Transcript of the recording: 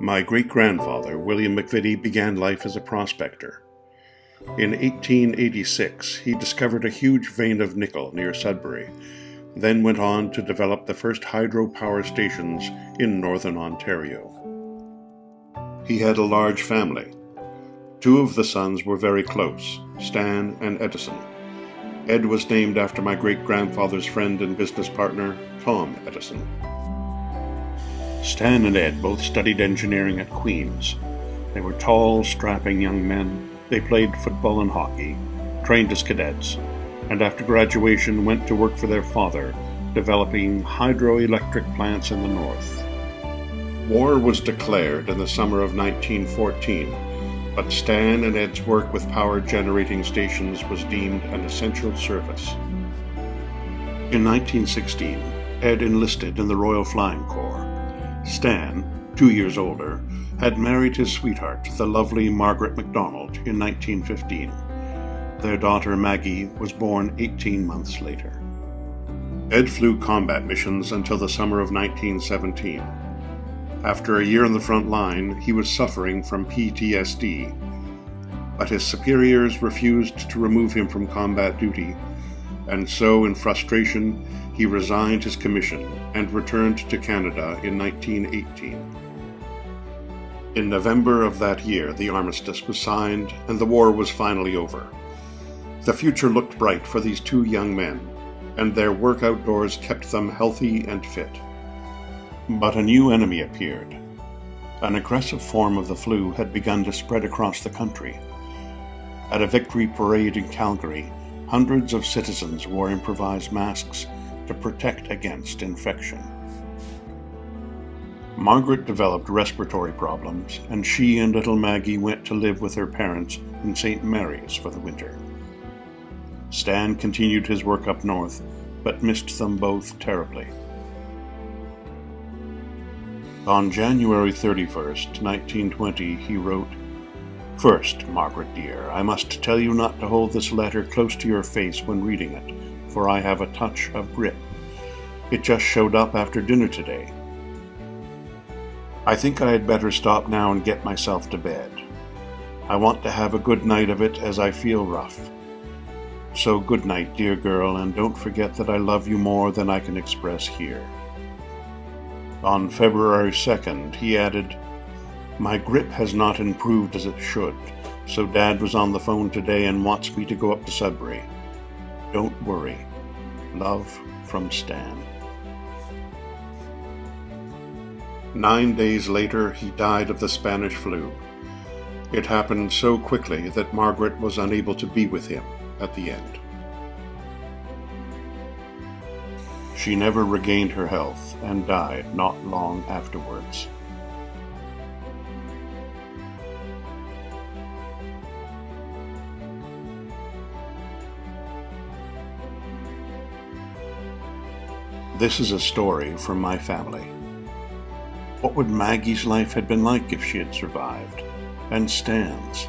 My great-grandfather, William McVitie, began life as a prospector. In 1886, he discovered a huge vein of nickel near Sudbury, then went on to develop the first hydropower stations in northern Ontario. He had a large family. Two of the sons were very close, Stan and Edison. Ed was named after my great-grandfather's friend and business partner, Tom Edison. Stan and Ed both studied engineering at Queen's. They were tall, strapping young men. They played football and hockey, trained as cadets, and after graduation went to work for their father, developing hydroelectric plants in the north. War was declared in the summer of 1914, but Stan and Ed's work with power generating stations was deemed an essential service. In 1916, Ed enlisted in the Royal Flying Corps. Stan, 2 years older, had married his sweetheart, the lovely Margaret MacDonald, in 1915. Their daughter Maggie was born 18 months later. Ed flew combat missions until the summer of 1917. After a year on the front line, he was suffering from PTSD, but his superiors refused to remove him from combat duty, and so, in frustration, he resigned his commission and returned to Canada in 1918. In November of that year, the armistice was signed and the war was finally over. The future looked bright for these two young men, and their work outdoors kept them healthy and fit. But a new enemy appeared. An aggressive form of the flu had begun to spread across the country. At a victory parade in Calgary, hundreds of citizens wore improvised masks to protect against infection. Margaret developed respiratory problems, and she and little Maggie went to live with her parents in St. Mary's for the winter. Stan continued his work up north, but missed them both terribly. On January 31st, 1920, he wrote, "First, Margaret dear, I must tell you not to hold this letter close to your face when reading it, for I have a touch of grip. It just showed up after dinner today. I think I had better stop now and get myself to bed. I want to have a good night of it as I feel rough. So good night, dear girl, and don't forget that I love you more than I can express here." On February 2nd, he added, "My grip has not improved as it should, so Dad was on the phone today and wants me to go up to Sudbury. Don't worry. Love, from Stan." 9 days later, he died of the Spanish flu. It happened so quickly that Margaret was unable to be with him at the end. She never regained her health and died not long afterwards. This is a story from my family. What would Maggie's life have been like if she had survived? And Stan's?